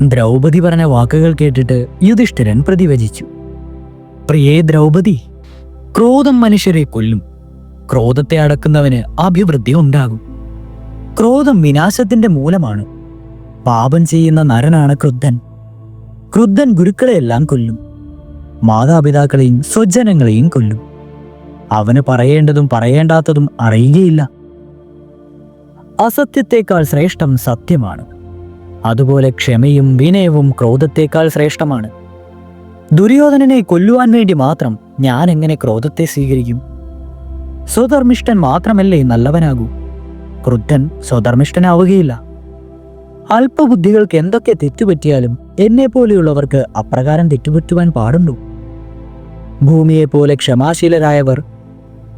ദ്രൗപദി പറഞ്ഞ വാക്കുകൾ കേട്ടിട്ട് യുധിഷ്ഠിരൻ പ്രതിവചിച്ചു. പ്രിയേ ദ്രൗപദി, ക്രോധം മനുഷ്യരെ കൊല്ലും. ക്രോധത്തെ അടക്കുന്നവന് അഭിവൃദ്ധി ഉണ്ടാകും. ക്രോധം വിനാശത്തിന്റെ മൂലമാണ്. പാപം ചെയ്യുന്ന നരനാണ് ക്രുദ്ധൻ. ക്രുദ്ധൻ ഗുരുക്കളെയെല്ലാം കൊല്ലും. മാതാപിതാക്കളെയും സ്വജനങ്ങളെയും കൊല്ലും. അവന് പറയേണ്ടതും പറയേണ്ടാത്തതും അറിയുകയില്ല. അസത്യത്തേക്കാൾ ശ്രേഷ്ഠം സത്യമാണ്. അതുപോലെ ക്ഷമയും വിനയവും ക്രോധത്തേക്കാൾ ശ്രേഷ്ഠമാണ്. ദുര്യോധനനെ കൊല്ലുവാൻ വേണ്ടി മാത്രം ഞാൻ എങ്ങനെ ക്രോധത്തെ സ്വീകരിക്കും? സ്വധർമ്മിഷ്ഠൻ മാത്രമല്ലേ നല്ലവനാകൂ. ക്രുദ്ധൻ സ്വധർമ്മിഷ്ഠനാവുകയില്ല. അല്പബുദ്ധികൾക്ക് എന്തൊക്കെ തെറ്റുപറ്റിയാലും എന്നെ പോലെയുള്ളവർക്ക് അപ്രകാരം തെറ്റുപറ്റുവാൻ പാടുണ്ടോ? ഭൂമിയെപ്പോലെ ക്ഷമാശീലരായവർ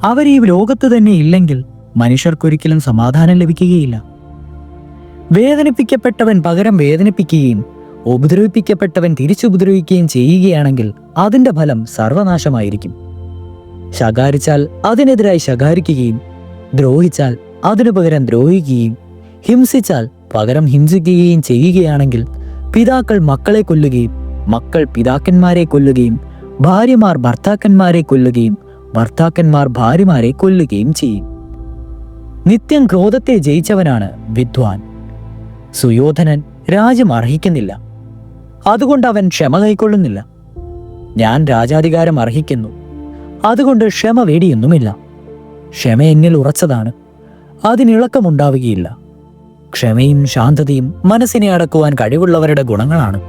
അവർ ഈ ലോകത്ത് തന്നെ ഇല്ലെങ്കിൽ മനുഷ്യർക്കൊരിക്കലും സമാധാനം ലഭിക്കുകയില്ല. വേദനിപ്പിക്കപ്പെട്ടവൻ പകരം വേദനിപ്പിക്കുകയും ഉപദ്രവിപ്പിക്കപ്പെട്ടവൻ തിരിച്ചുപദ്രവിക്കുകയും ചെയ്യുകയാണെങ്കിൽ അതിന്റെ ഫലം സർവനാശമായിരിക്കും. ശകാരിച്ചാൽ അതിനെതിരായി ശകാരിക്കുകയും ദ്രോഹിച്ചാൽ അതിനു പകരം ദ്രോഹിക്കുകയും ഹിംസിച്ചാൽ പകരം ഹിംസിക്കുകയും ചെയ്യുകയാണെങ്കിൽ പിതാക്കൾ മക്കളെ കൊല്ലുകയും മക്കൾ പിതാക്കന്മാരെ കൊല്ലുകയും ഭാര്യമാർ ഭർത്താക്കന്മാരെ കൊല്ലുകയും ഭർത്താക്കന്മാർ ഭാര്യമാരെ കൊല്ലുകയും ചെയ്യും. നിത്യം ക്രോധത്തെ ജയിച്ചവനാണ് വിദ്വാൻ. സുയോധനൻ രാജ്യം അർഹിക്കുന്നില്ല. അതുകൊണ്ട് അവൻ ക്ഷമ കൈക്കൊള്ളുന്നില്ല. ഞാൻ രാജാധികാരം അർഹിക്കുന്നു. അതുകൊണ്ട് ക്ഷമ വേടിയൊന്നുമില്ല. ക്ഷമ എന്നിൽ ഉറച്ചതാണ്. അതിനിളക്കമുണ്ടാവുകയില്ല. ക്ഷമയും ശാന്തതയും മനസ്സിനെ അടക്കുവാൻ കഴിവുള്ളവരുടെ ഗുണങ്ങളാണ്.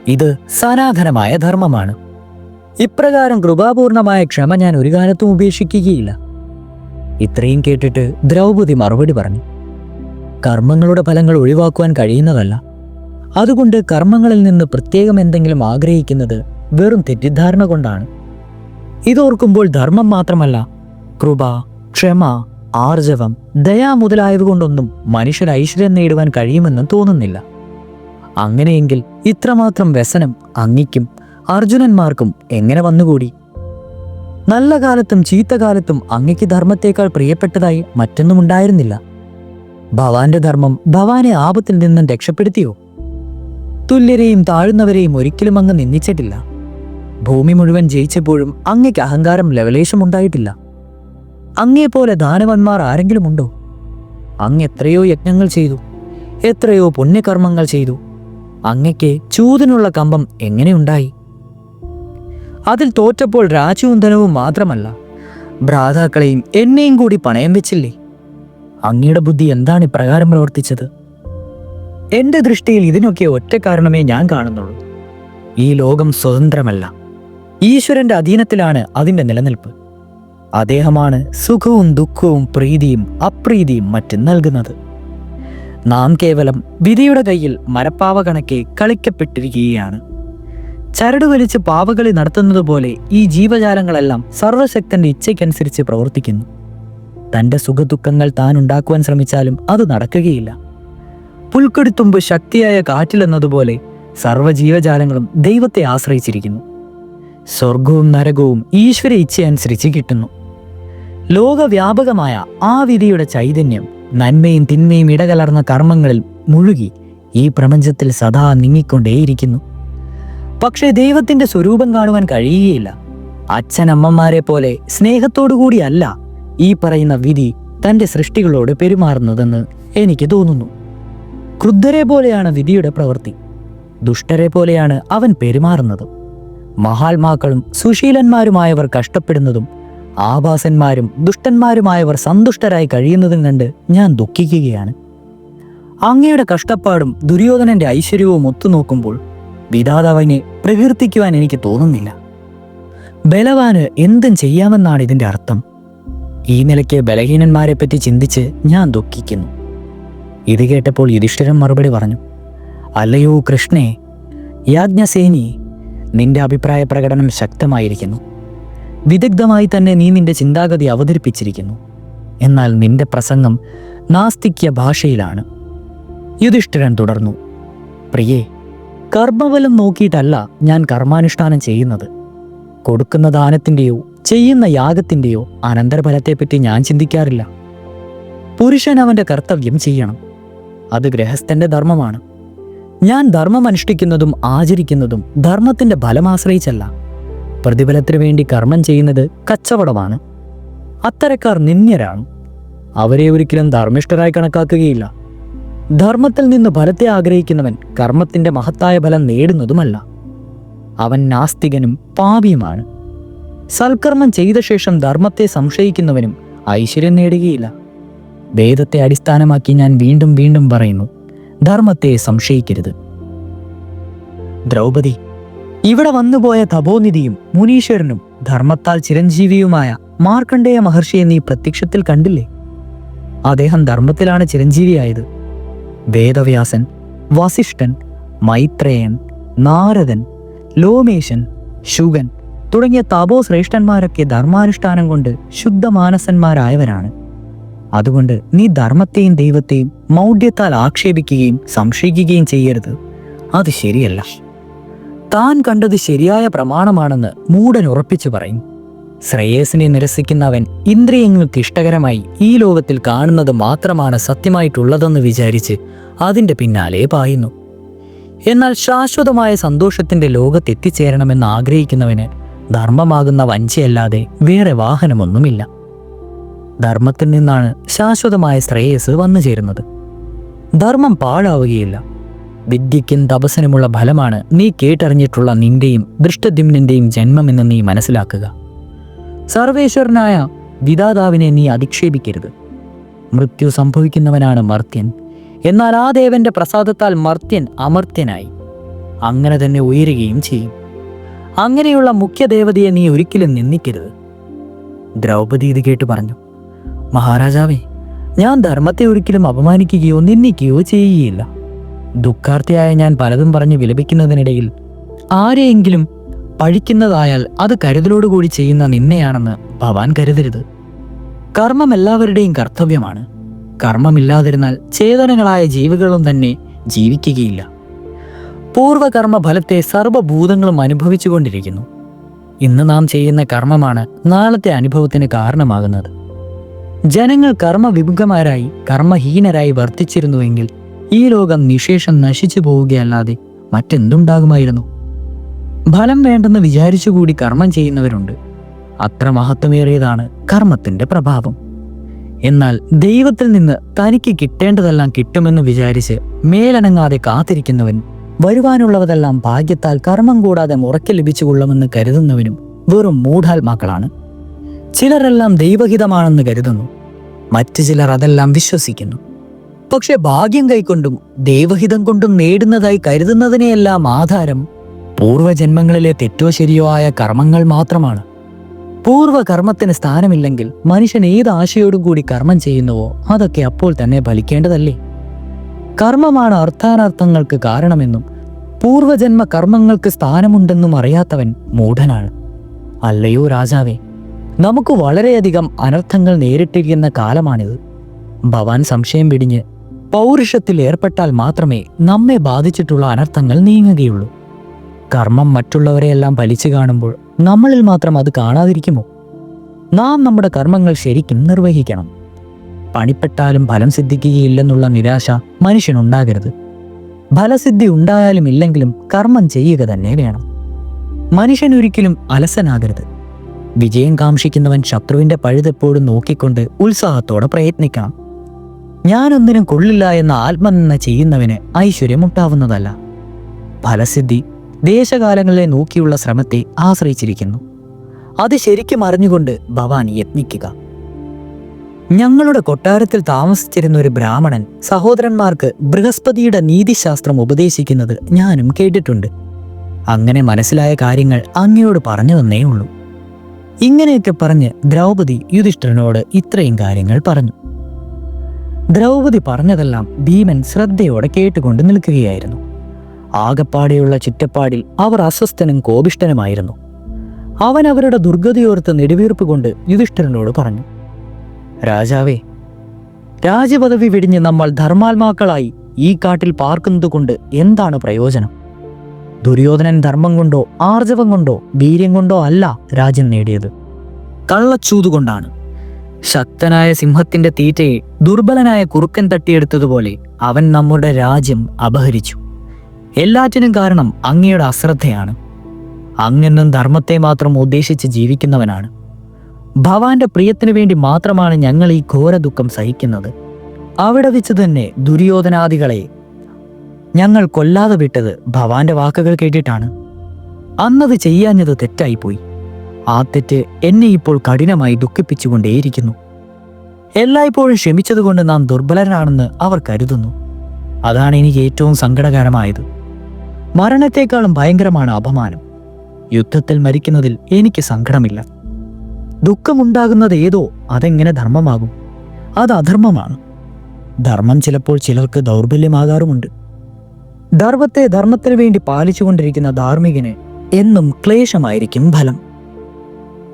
ഇത് സനാതനമായ ധർമ്മമാണ്. ഇപ്രകാരം കൃപാപൂർണമായ ക്ഷമ ഞാൻ ഒരു കാലത്തും ഉപേക്ഷിക്കുകയില്ല. ഇത്രയും കേട്ടിട്ട് ദ്രൗപദി മറുപടി പറഞ്ഞു. കർമ്മങ്ങളുടെ ഫലങ്ങൾ ഒഴിവാക്കുവാൻ കഴിയുന്നതല്ല. അതുകൊണ്ട് കർമ്മങ്ങളിൽ നിന്ന് പ്രത്യേകം എന്തെങ്കിലും ആഗ്രഹിക്കുന്നത് വെറും തെറ്റിദ്ധാരണ കൊണ്ടാണ്. ഇതോർക്കുമ്പോൾ ധർമ്മം മാത്രമല്ല, കൃപ, ക്ഷമ, ആർജവം, ദയ മുതലായവ കൊണ്ടൊന്നും മനുഷ്യർ ഐശ്വര്യം നേടുവാൻ കഴിയുമെന്ന് തോന്നുന്നില്ല. അങ്ങനെയെങ്കിൽ ഇത്രമാത്രം വ്യസനം അങ്ങയ്ക്കും അർജുനന്മാർക്കും എങ്ങനെ വന്നുകൂടി? നല്ല കാലത്തും ചീത്തകാലത്തും അങ്ങയ്ക്ക് ധർമ്മത്തേക്കാൾ പ്രിയപ്പെട്ടതായി മറ്റൊന്നും ഉണ്ടായിരുന്നില്ല. ഭവാന്റെ ധർമ്മം ഭവാനെ ആപത്തിൽ നിന്നും രക്ഷപ്പെടുത്തിയോ? തുല്യരെയും താഴ്ന്നവരെയും ഒരിക്കലും അങ്ങ് നിന്ദിച്ചിട്ടില്ല. ഭൂമി മുഴുവൻ ജയിച്ചപ്പോഴും അങ്ങയ്ക്ക് അഹങ്കാരം ലവലേശമുണ്ടായിട്ടില്ല. അങ്ങയെപ്പോലെ ദാനവന്മാർ ആരെങ്കിലും ഉണ്ടോ? അങ്ങ് എത്രയോ യജ്ഞങ്ങൾ ചെയ്തു, എത്രയോ പുണ്യകർമ്മങ്ങൾ ചെയ്തു. അങ്ങയ്ക്ക് ചൂതിനുള്ള കമ്പം എങ്ങനെയുണ്ടായി? അതിൽ തോറ്റപ്പോൾ രാജ്യവും ധനവും മാത്രമല്ല, ഭ്രാതാക്കളെയും എന്നെയും കൂടി പണയം വെച്ചില്ലേ? അങ്ങയുടെ ബുദ്ധി എന്താണ് ഇപ്രകാരം പ്രവർത്തിച്ചത്? എന്റെ ദൃഷ്ടിയിൽ ഇതിനൊക്കെ ഒറ്റ കാരണമേ ഞാൻ കാണുന്നുള്ളൂ. ഈ ലോകം സ്വതന്ത്രമല്ല. ഈശ്വരന്റെ അധീനത്തിലാണ് അതിന്റെ നിലനിൽപ്പ്. അദ്ദേഹമാണ് സുഖവും ദുഃഖവും പ്രീതിയും അപ്രീതിയും മറ്റും നൽകുന്നത്. നാം കേവലം വിധിയുടെ കയ്യിൽ മരപ്പാവ കണക്കെ കളിക്കപ്പെട്ടിരിക്കുകയാണ്. ചരട് വലിച്ച് പാവകളി നടത്തുന്നത് പോലെ ഈ ജീവജാലങ്ങളെല്ലാം സർവശക്തന്റെ ഇച്ഛയ്ക്കനുസരിച്ച് പ്രവർത്തിക്കുന്നു. തന്റെ സുഖദുഃഖങ്ങൾ താൻ ഉണ്ടാക്കുവാൻ ശ്രമിച്ചാലും അത് നടക്കുകയില്ല. പുൽക്കൊടിത്തുമ്പ് ശക്തിയായ കാറ്റിലെന്നതുപോലെ സർവ്വജീവജാലങ്ങളും ദൈവത്തെ ആശ്രയിച്ചിരിക്കുന്നു. സ്വർഗവും നരകവും ഈശ്വര ഇച്ഛയനുസരിച്ച് കിട്ടുന്നു. ലോകവ്യാപകമായ ആ വിധിയുടെ ചൈതന്യം നന്മയും തിന്മയും ഇടകലർന്ന കർമ്മങ്ങളിൽ മുഴുകി ഈ പ്രപഞ്ചത്തിൽ സദാ നീങ്ങിക്കൊണ്ടേയിരിക്കുന്നു. പക്ഷേ ദൈവത്തിന്റെ സ്വരൂപം കാണുവാൻ കഴിയുകയില്ല. അച്ഛനമ്മമാരെ പോലെ സ്നേഹത്തോടുകൂടിയല്ല ഈ പറയുന്ന വിധി തന്റെ സൃഷ്ടികളോട് പെരുമാറുന്നതെന്ന് എനിക്ക് തോന്നുന്നു. ക്രുദ്ധരെ പോലെയാണ് വിധിയുടെ പ്രവൃത്തി. ദുഷ്ടരെ പോലെയാണ് അവൻ പെരുമാറുന്നത്. മഹാത്മാക്കളും സുശീലന്മാരുമായവർ കഷ്ടപ്പെടുന്നതും ആഭാസന്മാരും ദുഷ്ടന്മാരുമായവർ സന്തുഷ്ടരായി കഴിയുന്നതും കണ്ട് ഞാൻ ദുഃഖിക്കുകയാണ്. അങ്ങയുടെ കഷ്ടപ്പാടും ദുര്യോധനന്റെ ഐശ്വര്യവും ഒത്തുനോക്കുമ്പോൾ വിധാതാവിനെ പ്രകീർത്തിക്കുവാൻ എനിക്ക് തോന്നുന്നില്ല. ബലവാന് എന്തും ചെയ്യാമെന്നാണ് ഇതിന്റെ അർത്ഥം. ഈ നിലയ്ക്ക് ബലഹീനന്മാരെ പറ്റി ചിന്തിച്ച് ഞാൻ ദുഃഖിക്കുന്നു. ഇത് കേട്ടപ്പോൾ യുധിഷ്ഠിരൻ മറുപടി പറഞ്ഞു. അല്ലയോ കൃഷ്ണേ, യാജ്ഞസേനി, നിന്റെ അഭിപ്രായ പ്രകടനം ശക്തമായിരിക്കുന്നു. വിദഗ്ധമായി തന്നെ നീ നിന്റെ ചിന്താഗതി അവതരിപ്പിച്ചിരിക്കുന്നു. എന്നാൽ നിന്റെ പ്രസംഗം നാസ്തിക്യ ഭാഷയിലാണ്. യുധിഷ്ഠിരൻ തുടർന്നു. പ്രിയേ, കർമ്മബലം നോക്കിയിട്ടല്ല ഞാൻ കർമാനുഷ്ഠാനം ചെയ്യുന്നത്. കൊടുക്കുന്ന ദാനത്തിൻ്റെയോ ചെയ്യുന്ന യാഗത്തിൻ്റെയോ അനന്തരഫലത്തെപ്പറ്റി ഞാൻ ചിന്തിക്കാറില്ല. പുരുഷൻ അവൻ്റെ കർത്തവ്യം ചെയ്യണം. അത് ഗൃഹസ്ഥന്റെ ധർമ്മമാണ്. ഞാൻ ധർമ്മം അനുഷ്ഠിക്കുന്നതും ആചരിക്കുന്നതും ധർമ്മത്തിന്റെ ഫലം ആശ്രയിച്ചല്ല. പ്രതിഫലത്തിനു വേണ്ടി കർമ്മം ചെയ്യുന്നത് കച്ചവടമാണ്. അത്തരക്കാർ നിന്ദ്യരാണ്. അവരെ ഒരിക്കലും ധർമ്മിഷ്ഠരായി കണക്കാക്കുകയില്ല. ധർമ്മത്തിൽ നിന്ന് ഫലത്തെ ആഗ്രഹിക്കുന്നവൻ കർമ്മത്തിന്റെ മഹത്തായ ഫലം നേടുന്നതുമല്ല. അവൻ നാസ്തികനും പാപിയുമാണ്. സൽക്കർമ്മം ചെയ്ത ശേഷം ധർമ്മത്തെ സംശയിക്കുന്നവനും ഐശ്വര്യം നേടുകയില്ല. വേദത്തെ അടിസ്ഥാനമാക്കി ഞാൻ വീണ്ടും വീണ്ടും പറയുന്നു, ധർമ്മത്തെ സംശയിക്കരുത്. ദ്രൗപദി, ഇവിടെ വന്നുപോയ തപോനിധിയും മുനീശ്വരനും ധർമ്മത്താൽ ചിരഞ്ജീവിയുമായ മാർക്കണ്ഡേയ മഹർഷിയെ നീ പ്രത്യക്ഷത്തിൽ കണ്ടില്ലേ? അദ്ദേഹം ധർമ്മത്തിലാണ് ചിരഞ്ജീവിയായത്. വേദവ്യാസൻ, വസിഷ്ഠൻ, മൈത്രേയൻ, നാരദൻ, ലോമേശൻ, ശുഗൻ തുടങ്ങിയ തപോശ്രേഷ്ഠന്മാരൊക്കെ ധർമാനുഷ്ഠാനം കൊണ്ട് ശുദ്ധമാനസന്മാരായവരാണ്. അതുകൊണ്ട് നീ ധർമ്മത്തെയും ദൈവത്തെയും മൗഢ്യത്താൽ ആക്ഷേപിക്കുകയും സംശയിക്കുകയും ചെയ്യരുത്. അത് ശരിയല്ല. താൻ കണ്ടത് ശരിയായ പ്രമാണമാണെന്ന് മൂഢൻ ഉറപ്പിച്ചു പറയും. ശ്രേയസിനെ നിരസിക്കുന്നവൻ ഇന്ദ്രിയങ്ങൾക്ക് ഇഷ്ടകരമായി ഈ ലോകത്തിൽ കാണുന്നത് മാത്രമാണ് സത്യമായിട്ടുള്ളതെന്ന് വിചാരിച്ച് അതിൻ്റെ പിന്നാലെ പായുന്നു. എന്നാൽ ശാശ്വതമായ സന്തോഷത്തിന്റെ ലോകത്തെത്തിച്ചേരണമെന്ന് ആഗ്രഹിക്കുന്നവന് ധർമ്മമാകുന്ന വഞ്ചിയല്ലാതെ വേറെ വാഹനമൊന്നുമില്ല. ധർമ്മത്തിൽ നിന്നാണ് ശാശ്വതമായ ശ്രേയസ് വന്നു ചേരുന്നത്. ധർമ്മം പാഴാവുകയില്ല. വിദ്യയ്ക്കും തപസ്സിനുമുള്ള ഫലമാണ് നീ കേട്ടറിഞ്ഞിട്ടുള്ള നിന്റെയും ദൃഷ്ടദ്യുമ്നന്റെയും ജന്മമെന്ന് നീ മനസ്സിലാക്കുക. സർവേശ്വരനായ വിധാതാവിനെ നീ അധിക്ഷേപിക്കരുത്. മൃത്യു സംഭവിക്കുന്നവനാണ് മർത്യൻ. എന്നാൽ ആ ദേവന്റെ പ്രസാദത്താൽ മർത്യൻ അമർത്യനായി അങ്ങനെ തന്നെ ഉയരുകയും ചെയ്യും. അങ്ങനെയുള്ള മുഖ്യദേവതയെ നീ ഒരിക്കലും നിന്ദിക്കരുത്. ദ്രൗപദി ഇത് കേട്ട് പറഞ്ഞു, മഹാരാജാവേ, ഞാൻ ധർമ്മത്തെ ഒരിക്കലും അപമാനിക്കുകയോ നിന്ദിക്കുകയോ ചെയ്യുകയില്ല. ദുഃഖാർത്ഥിയായ ഞാൻ പലതും പറഞ്ഞ് വിലപിക്കുന്നതിനിടയിൽ ആരെയെങ്കിലും പഴിക്കുന്നതായാൽ അത് കരുതലോടുകൂടി ചെയ്യുന്ന നിന്നെയാണെന്ന് ഭവാൻ കരുതരുത്. കർമ്മം എല്ലാവരുടെയും കർത്തവ്യമാണ്. കർമ്മമില്ലാതിരുന്നാൽ ചേതനകളായ ജീവികളും തന്നെ ജീവിക്കുകയില്ല. പൂർവകർമ്മ ഫലത്തെ സർവ്വഭൂതങ്ങളും അനുഭവിച്ചുകൊണ്ടിരിക്കുന്നു. ഇന്ന് നാം ചെയ്യുന്ന കർമ്മമാണ് നാളത്തെ അനുഭവത്തിന് കാരണമാകുന്നത്. ജനങ്ങൾ കർമ്മവിമുഖമാരായി കർമ്മഹീനരായി വർത്തിച്ചിരുന്നുവെങ്കിൽ ഈ ലോകം നിശേഷം നശിച്ചു പോവുകയല്ലാതെ മറ്റെന്തുണ്ടാകുമായിരുന്നു? ഫലം വേണ്ടെന്ന് വിചാരിച്ചുകൂടി കർമ്മം ചെയ്യുന്നവരുണ്ട്. അത്ര മഹത്വമേറിയതാണ് കർമ്മത്തിന്റെ പ്രഭാവം. എന്നാൽ ദൈവത്തിൽ നിന്ന് തനിക്ക് കിട്ടേണ്ടതെല്ലാം കിട്ടുമെന്ന് വിചാരിച്ച് മേലനങ്ങാതെ കാത്തിരിക്കുന്നവൻ, വരുവാനുള്ളവതെല്ലാം ഭാഗ്യത്താൽ കർമ്മം കൂടാതെ മുറയ്ക്ക് ലഭിച്ചുകൊള്ളുമെന്ന് കരുതുന്നവനും വെറും മൂഢാത്മാക്കളാണ്. ചിലരെല്ലാം ദൈവഹിതമാണെന്ന് കരുതുന്നു, മറ്റു ചിലർ അതെല്ലാം വിശ്വസിക്കുന്നു. പക്ഷെ ഭാഗ്യം കൈക്കൊണ്ടും ദൈവഹിതം കൊണ്ടും നേടുന്നതായി കരുതുന്നതിനെയെല്ലാം ആധാരം പൂർവ്വജന്മങ്ങളിലെ തെറ്റോ ശരിയോ ആയ കർമ്മങ്ങൾ മാത്രമാണ്. പൂർവ്വകർമ്മത്തിന് സ്ഥാനമില്ലെങ്കിൽ മനുഷ്യൻ ഏത് ആശയോടും കൂടി കർമ്മം ചെയ്യുന്നുവോ അതൊക്കെ അപ്പോൾ തന്നെ ഫലിക്കേണ്ടതല്ലേ? കർമ്മമാണ് അർത്ഥാനർത്ഥങ്ങൾക്ക് കാരണമെന്നും പൂർവ്വജന്മ കർമ്മങ്ങൾക്ക് സ്ഥാനമുണ്ടെന്നും അറിയാത്തവൻ മൂഢനാണ്. അല്ലയോ രാജാവേ, നമുക്ക് വളരെയധികം അനർത്ഥങ്ങൾ നേരിട്ടിരിക്കുന്ന കാലമാണിത്. ഭവാൻ സംശയം പിടിഞ്ഞ് പൗരുഷത്തിൽ ഏർപ്പെട്ടാൽ മാത്രമേ നമ്മെ ബാധിച്ചിട്ടുള്ള അനർത്ഥങ്ങൾ നീങ്ങുകയുള്ളൂ. കർമ്മം മറ്റുള്ളവരെയെല്ലാം ഫലിച്ചു കാണുമ്പോൾ നമ്മളിൽ മാത്രം അത് കാണാതിരിക്കുമോ? നാം നമ്മുടെ കർമ്മങ്ങൾ ശരിക്കും നിർവഹിക്കണം. പണിപ്പെട്ടാലും ഫലം സിദ്ധിക്കുകയില്ലെന്നുള്ള നിരാശ മനുഷ്യനുണ്ടാകരുത്. ഫലസിദ്ധി ഉണ്ടായാലും ഇല്ലെങ്കിലും കർമ്മം ചെയ്യുക തന്നെ വേണം. മനുഷ്യനൊരിക്കലും അലസനാകരുത്. വിജയം കാംക്ഷിക്കുന്നവൻ ശത്രുവിന്റെ പഴുതെപ്പോഴും നോക്കിക്കൊണ്ട് ഉത്സാഹത്തോടെ പ്രയത്നിക്കണം. ഞാനൊന്നിനും കൊള്ളില്ല എന്ന ആത്മനിന്ദ ചെയ്യുന്നവന് ഐശ്വര്യം ഉണ്ടാവുന്നതല്ല. ഫലസിദ്ധി ദേശകാലങ്ങളെ നോക്കിയുള്ള ശ്രമത്തെ ആശ്രയിച്ചിരിക്കുന്നു. അത് ശരിക്കും അറിഞ്ഞുകൊണ്ട് ഭവാൻ യത്നിക്കുക. ഞങ്ങളുടെ കൊട്ടാരത്തിൽ താമസിച്ചിരുന്ന ഒരു ബ്രാഹ്മണൻ സഹോദരന്മാർക്ക് ബൃഹസ്പതിയുടെ നീതിശാസ്ത്രം ഉപദേശിക്കുന്നത് ഞാനും കേട്ടിട്ടുണ്ട്. അങ്ങനെ മനസ്സിലായ കാര്യങ്ങൾ അങ്ങയോട് പറഞ്ഞു തന്നേ ഉള്ളൂ. ഇങ്ങനെയൊക്കെ പറഞ്ഞ് ദ്രൗപദി യുധിഷ്ഠിരനോട് ഇത്രയും കാര്യങ്ങൾ പറഞ്ഞു. ദ്രൗപദി പറഞ്ഞതെല്ലാം ഭീമൻ ശ്രദ്ധയോടെ കേട്ടുകൊണ്ട് നിൽക്കുകയായിരുന്നു. ആകപ്പാടെയുള്ള ചുറ്റപ്പാടിൽ അവർ അസ്വസ്ഥനും കോപിഷ്ഠനുമായിരുന്നു. അവൻ അവരുടെ ദുർഗതിയോർത്ത് നെടുവീർപ്പ് കൊണ്ട് യുധിഷ്ഠിരനോട് പറഞ്ഞു, രാജാവേ, രാജപദവി വെടിഞ്ഞ് നമ്മൾ ധർമാത്മാക്കളായി ഈ കാട്ടിൽ പാർക്കുന്നതുകൊണ്ട് എന്താണ് പ്രയോജനം? ദുര്യോധനൻ ധർമ്മം കൊണ്ടോ ആർജവം കൊണ്ടോ വീര്യം കൊണ്ടോ അല്ല രാജ്യം നേടിയത്, കള്ളച്ചൂതുകൊണ്ടാണ്. ശക്തനായ സിംഹത്തിന്റെ തീറ്റയെ ദുർബലനായ കുറുക്കൻ തട്ടിയെടുത്തതുപോലെ അവൻ നമ്മുടെ രാജ്യം അപഹരിച്ചു. എല്ലാറ്റിനും കാരണം അങ്ങയുടെ അശ്രദ്ധയാണ്. അങ്ങെന്നും ധർമ്മത്തെ മാത്രം ഉദ്ദേശിച്ച് ജീവിക്കുന്നവനാണ്. ഭവാന്റെ പ്രിയത്തിനു വേണ്ടി മാത്രമാണ് ഞങ്ങൾ ഈ ഘോര ദുഃഖം സഹിക്കുന്നത്. അവിടെ വെച്ച് തന്നെ ദുര്യോധനാദികളെ ഞങ്ങൾ കൊല്ലാതെ വിട്ടത് ഭവാന്റെ വാക്കുകൾ കേട്ടിട്ടാണ്. അന്നത് ചെയ്യാഞ്ഞത് തെറ്റായിപ്പോയി. ആ തെറ്റ് എന്നെ ഇപ്പോൾ കഠിനമായി ദുഃഖിപ്പിച്ചുകൊണ്ടേയിരിക്കുന്നു. എല്ലായ്പ്പോഴും ക്ഷമിച്ചതുകൊണ്ട് നാം ദുർബലരാണെന്ന് അവർ കരുതുന്നു. അതാണ് എനിക്ക് ഏറ്റവും സങ്കടകരമായത്. മരണത്തെക്കാളും ഭയങ്കരമാണ് അപമാനം. യുദ്ധത്തിൽ മരിക്കുന്നതിൽ എനിക്ക് സങ്കടമില്ല. ദുഃഖമുണ്ടാകുന്നത് ഏതോ അതെങ്ങനെ ധർമ്മമാകും? അത് അധർമ്മമാണ്. ധർമ്മം ചിലപ്പോൾ ചിലർക്ക് ദൗർബല്യമാകാറുമുണ്ട്. ധർമ്മത്തെ ധർമ്മത്തിനു വേണ്ടി പാലിച്ചുകൊണ്ടിരിക്കുന്ന ധാർമ്മികന് എന്നും ക്ലേശമായിരിക്കും ഫലം.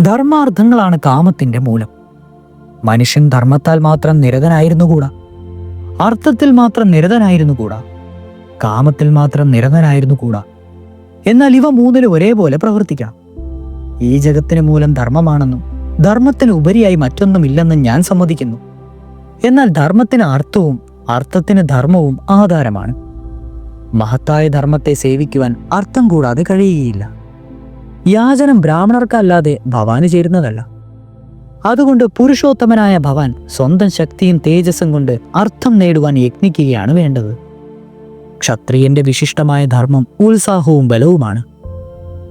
ധർമാർത്ഥങ്ങളാണ് കാമത്തിന്റെ മൂലം. മനുഷ്യൻ ധർമ്മത്താൽ മാത്രം നിരതനായിരുന്നുകൂടാ, അർത്ഥത്തിൽ മാത്രം നിരതനായിരുന്നുകൂടാ, കാമത്തിൽ മാത്രം നിരതനായിരുന്നുകൂടാ. എന്നാൽ ഇവ മൂന്നിലും ഒരേപോലെ പ്രവർത്തിക്കാം. ഈ ജഗത്തിന് മൂലം ധർമ്മമാണെന്നും ധർമ്മത്തിന് ഉപരിയായി മറ്റൊന്നുമില്ലെന്നും ഞാൻ സമ്മതിക്കുന്നു. എന്നാൽ ധർമ്മത്തിന് അർത്ഥവും അർത്ഥത്തിന് ധർമ്മവും ആധാരമാണ്. മഹത്തായ ധർമ്മത്തെ സേവിക്കുവാൻ അർത്ഥം കൂടാതെ കഴിയുകയില്ല. യാചനം ബ്രാഹ്മണർക്കല്ലാതെ ഭവാന് ചേരുന്നതല്ല. അതുകൊണ്ട് പുരുഷോത്തമനായ ഭവാൻ സ്വന്തം ശക്തിയും തേജസ്സും കൊണ്ട് അർത്ഥം നേടുവാൻ യത്നിക്കുകയാണ് വേണ്ടത്. ക്ഷത്രിയന്റെ വിശിഷ്ടമായ ധർമ്മം ഉത്സാഹവും ബലവുമാണ്.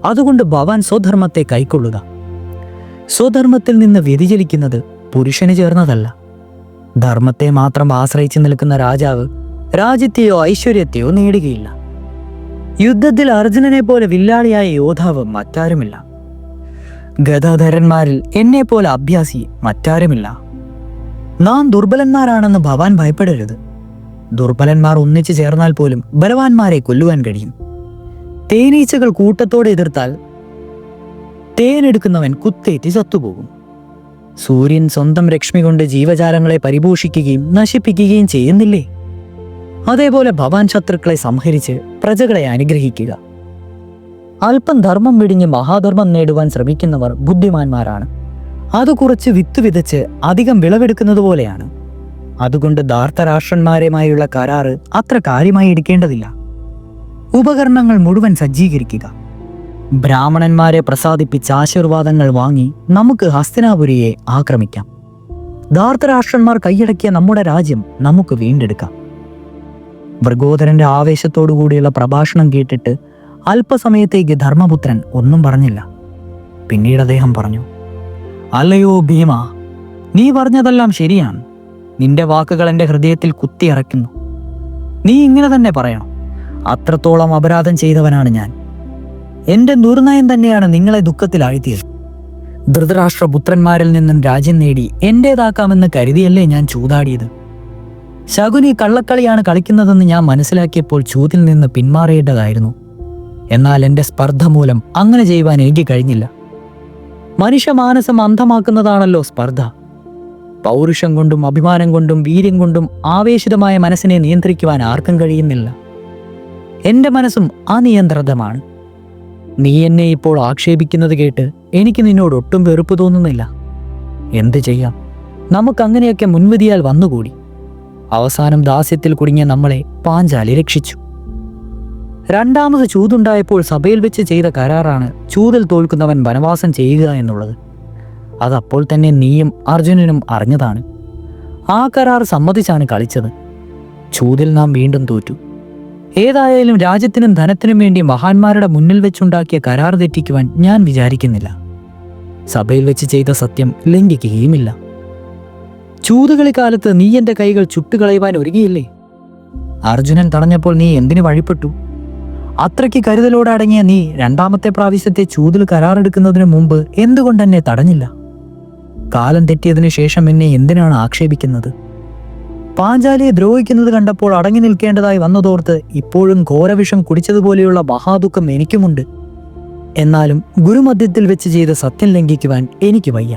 അതുകൊണ്ട് ഭവാൻ സ്വധർമ്മത്തെ കൈക്കൊള്ളുക. സ്വധർമ്മത്തിൽ നിന്ന് വ്യതിചലിക്കുന്നത് പുരുഷന് ചേർന്നതല്ല. ധർമ്മത്തെ മാത്രം ആശ്രയിച്ചു നിൽക്കുന്ന രാജാവ് രാജ്യത്തെയോ ഐശ്വര്യത്തെയോ നേടുകയില്ല. യുദ്ധത്തിൽ അർജുനനെ പോലെ വില്ലാളിയായ യോദ്ധാവ് മറ്റാരുമില്ല. ഗദാധരന്മാരിൽ എന്നെ പോലെ അഭ്യാസി മറ്റാരുമില്ല. നാം ദുർബലന്മാരാണെന്ന് ഭവാൻ ഭയപ്പെടരുത്. ദുർബലന്മാർ ഒന്നിച്ചു ചേർന്നാൽ പോലും ബലവാന്മാരെ കൊല്ലുവാൻ കഴിയും. തേനീച്ചകൾ കൂട്ടത്തോടെ എതിർത്താൽ തേനെടുക്കുന്നവൻ കുത്തേറ്റ് ചത്തുപോകും. സൂര്യൻ സ്വന്തം രശ്മി കൊണ്ട് ജീവജാലങ്ങളെ പരിപോഷിക്കുകയും നശിപ്പിക്കുകയും ചെയ്യുന്നില്ലേ? അതേപോലെ ഭവാൻ ശത്രുക്കളെ സംഹരിച്ച് പ്രജകളെ അനുഗ്രഹിക്കുക. അല്പം ധർമ്മം വെടിഞ്ഞ് മഹാധർമ്മം നേടുവാൻ ശ്രമിക്കുന്നവർ ബുദ്ധിമാന്മാരാണ്. അത് കുറച്ച് വിത്ത് വിതച്ച് അധികം വിളവെടുക്കുന്നത് പോലെയാണ്. അതുകൊണ്ട് ധാർത്തരാഷ്ട്രന്മാരുമായുള്ള കരാറ് അത്ര കാര്യമായി എടുക്കേണ്ടതില്ല. ഉപകരണങ്ങൾ മുഴുവൻ സജ്ജീകരിക്കുക. ബ്രാഹ്മണന്മാരെ പ്രസാദിപ്പിച്ച് ആശീർവാദങ്ങൾ വാങ്ങി നമുക്ക് ഹസ്തിനാപുരിയെ ആക്രമിക്കാം. ധാർത്തരാഷ്ട്രന്മാർ കൈയടക്കിയ നമ്മുടെ രാജ്യം നമുക്ക് വീണ്ടെടുക്കാം. വൃഗോദരന്റെ ആവേശത്തോടുകൂടിയുള്ള പ്രഭാഷണം കേട്ടിട്ട് അല്പസമയത്തേക്ക് ധർമ്മപുത്രൻ ഒന്നും പറഞ്ഞില്ല. പിന്നീട് അദ്ദേഹം പറഞ്ഞു, അല്ലയോ ഭീമ, നീ പറഞ്ഞതെല്ലാം ശരിയാണ്. നിന്റെ വാക്കുകൾ എൻ്റെ ഹൃദയത്തിൽ കുത്തിയിറക്കുന്നു. നീ ഇങ്ങനെ തന്നെ പറയണം. അത്രത്തോളം അപരാധം ചെയ്തവനാണ് ഞാൻ. എൻ്റെ ദുർനയം തന്നെയാണ് നിങ്ങളെ ദുഃഖത്തിലാഴ്ത്തിയത്. ധൃതരാഷ്ട്രപുത്രന്മാരിൽ നിന്നും രാജ്യം നേടി എൻ്റേതാക്കാമെന്ന് കരുതിയല്ലേ ഞാൻ ചൂതാടിയത്. ശകുനി കള്ളക്കളിയാണ് കളിക്കുന്നതെന്ന് ഞാൻ മനസ്സിലാക്കിയപ്പോൾ ചൂതിൽ നിന്ന് പിന്മാറേണ്ടതായിരുന്നു. എന്നാൽ എൻ്റെ സ്പർദ്ധ മൂലം അങ്ങനെ ചെയ്യുവാൻ എനിക്ക് കഴിഞ്ഞില്ല. മനുഷ്യമാനസം അന്ധമാക്കുന്നതാണല്ലോ സ്പർദ്ധ. പൗരുഷം കൊണ്ടും അഭിമാനം കൊണ്ടും വീര്യം കൊണ്ടും ആവേശിതമായ മനസ്സിനെ നിയന്ത്രിക്കുവാൻ ആർക്കും കഴിയുന്നില്ല. എൻ്റെ മനസ്സും അനിയന്ത്രിതമാണ്. നീ എന്നെ ഇപ്പോൾ ആക്ഷേപിക്കുന്നത് കേട്ട് എനിക്ക് നിന്നോട് ഒട്ടും വെറുപ്പ് തോന്നുന്നില്ല. എന്ത് ചെയ്യാം, നമുക്കങ്ങനെയൊക്കെ മുൻവിധിയാൽ വന്നുകൂടി. അവസാനം ദാസ്യത്തിൽ കുടുങ്ങിയ നമ്മളെ പാഞ്ചാലി രക്ഷിച്ചു. രണ്ടാമത് ചൂതുണ്ടായപ്പോൾ സഭയിൽ വെച്ച് ചെയ്ത കരാറാണ് ചൂതിൽ തോൽക്കുന്നവൻ വനവാസം ചെയ്യുക എന്നുള്ളത്. അതപ്പോൾ തന്നെ നീയും അർജുനനും അറിഞ്ഞതാണ്. ആ കരാർ സമ്മതിച്ചാണ് കളിച്ചത്. ചൂതിൽ നാം വീണ്ടും തോറ്റു. ഏതായാലും രാജ്യത്തിനും ധനത്തിനും വേണ്ടി മഹാന്മാരുടെ മുന്നിൽ വെച്ചുണ്ടാക്കിയ കരാർ തെറ്റിക്കുവാൻ ഞാൻ വിചാരിക്കുന്നില്ല. സഭയിൽ വെച്ച് ചെയ്ത സത്യം ലംഘിക്കുകയുമില്ല. ചൂതുകളിക്കാലത്ത് നീ എൻ്റെ കൈകൾ ചുട്ടുകളയുവാൻ ഒരുങ്ങിയില്ലേ? അർജുനൻ തടഞ്ഞപ്പോൾ നീ എന്തിനു വഴിപ്പെട്ടു? അത്രയ്ക്ക് കരുതലോടെ അടങ്ങിയ നീ രണ്ടാമത്തെ പ്രാവശ്യത്തെ ചൂതിൽ കരാറെടുക്കുന്നതിന് മുമ്പ് എന്തുകൊണ്ട് എന്നെ തടഞ്ഞില്ല? കാലം തെറ്റിയതിനു ശേഷം എന്നെ എന്തിനാണ് ആക്ഷേപിക്കുന്നത്? പാഞ്ചാലിയെ ദ്രോഹിക്കുന്നത് കണ്ടപ്പോൾ അടങ്ങി നിൽക്കേണ്ടതായി വന്നതോർത്ത് ഇപ്പോഴും ഘോരവിഷം കുടിച്ചതുപോലെയുള്ള മഹാദുഃഖം എനിക്കുമുണ്ട്. എന്നാലും ഗുരുമധ്യത്തിൽ വെച്ച് ചെയ്ത സത്യം ലംഘിക്കുവാൻ എനിക്ക് വയ്യ.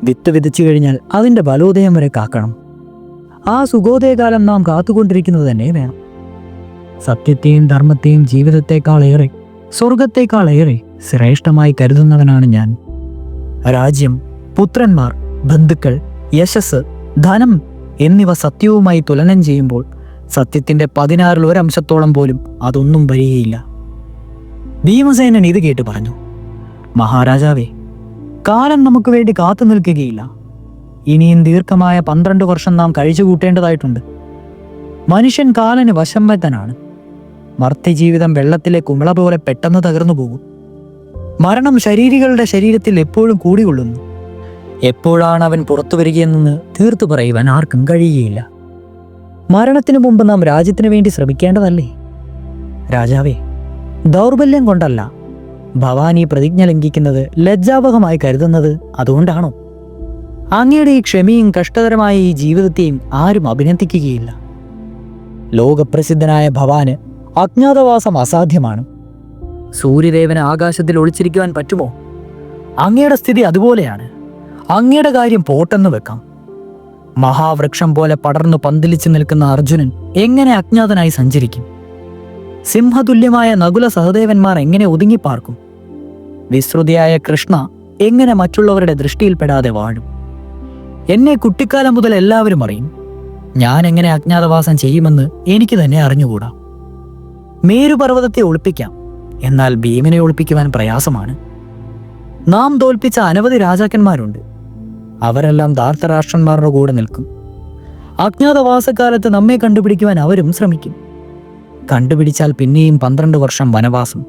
വിത്ത് വിതച്ചു കഴിഞ്ഞാൽ അതിൻ്റെ ബലോദയം വരെ കാക്കണം. ആ സുഖോദയകാലം നാം കാത്തുകൊണ്ടിരിക്കുന്നത് തന്നെ വേണം. സത്യത്തെയും ധർമ്മത്തെയും ജീവിതത്തെക്കാളേറെ, സ്വർഗത്തെക്കാളേറെ ശ്രേഷ്ഠമായി കരുതുന്നവനാണ് ഞാൻ. രാജ്യം, പുത്രന്മാർ, ബന്ധുക്കൾ, യശസ്, ധനം എന്നിവ സത്യവുമായി തുലനം ചെയ്യുമ്പോൾ സത്യത്തിന്റെ 16 പോലും അതൊന്നും വരികയില്ല. ഭീമസേനൻ ഇത് കേട്ട് പറഞ്ഞു, മഹാരാജാവേ, കാലം നമുക്ക് വേണ്ടി കാത്തു നിൽക്കുകയില്ല. ഇനിയും ദീർഘമായ 12 വർഷം നാം കഴിച്ചു കൂട്ടേണ്ടതായിട്ടുണ്ട്. മനുഷ്യൻ കാലന് വശംവത്തനാണ്. മർത്യജീവിതം വെള്ളത്തിലെ കുമിള പോലെ പെട്ടെന്ന് തകർന്നു പോകും. മരണം ശരീരികളുടെ ശരീരത്തിൽ എപ്പോഴും കൂടികൊള്ളുന്നു. എപ്പോഴാണ് അവൻ പുറത്തു വരികയെന്ന് തീർത്തു പറയുവാൻ ആർക്കും കഴിയുകയില്ല. മരണത്തിനു മുമ്പ് നാം രാജ്യത്തിനു വേണ്ടി ശ്രമിക്കേണ്ടതല്ലേ? രാജാവേ, ദൗർബല്യം കൊണ്ടല്ല. ഭവാൻ ഈ പ്രതിജ്ഞ ലംഘിക്കുന്നത് ലജ്ജാവഹമായി കരുതുന്നത് അതുകൊണ്ടാണോ? അങ്ങയുടെ ഈ ക്ഷമയും കഷ്ടതരമായ ഈ ജീവിതത്തെയും ആരും അഭിനന്ദിക്കുകയില്ല. ലോകപ്രസിദ്ധനായ ഭവാന് അജ്ഞാതവാസം അസാധ്യമാണ്. സൂര്യദേവന് ആകാശത്തിൽ ഒളിച്ചിരിക്കുവാൻ പറ്റുമോ? അങ്ങയുടെ സ്ഥിതി അതുപോലെയാണ്. അങ്ങയുടെ കാര്യം പോട്ടെന്ന് വെക്കാം. മഹാവൃക്ഷം പോലെ പടർന്നു പന്തലിച്ചു നിൽക്കുന്ന അർജുനൻ എങ്ങനെ അജ്ഞാതനായി സഞ്ചരിക്കും? സിംഹതുല്യമായ നകുല സഹദേവന്മാർ എങ്ങനെ ഒതുങ്ങിപ്പാർക്കും? വിസ്തൃതിയായ കൃഷ്ണ എങ്ങനെ മറ്റുള്ളവരുടെ ദൃഷ്ടിയിൽപ്പെടാതെ വാഴും? എന്നെ കുട്ടിക്കാലം മുതൽ എല്ലാവരും അറിയും. ഞാൻ എങ്ങനെ അജ്ഞാതവാസം ചെയ്യുമെന്ന് എനിക്ക് തന്നെ അറിഞ്ഞുകൂടാ. മേരുപർവ്വതത്തെ ഒളിപ്പിക്കാം, എന്നാൽ ഭീമനെ ഒളിപ്പിക്കുവാൻ പ്രയാസമാണ്. നാം തോൽപ്പിച്ച അനവധി രാജാക്കന്മാരുണ്ട്. അവരെല്ലാം ധാർത്തരാഷ്ട്രന്മാരുടെ കൂടെ നിൽക്കും. അജ്ഞാതവാസക്കാലത്ത് നമ്മെ കണ്ടുപിടിക്കുവാൻ അവരും ശ്രമിക്കും. കണ്ടുപിടിച്ചാൽ പിന്നെയും 12 വർഷം വനവാസം.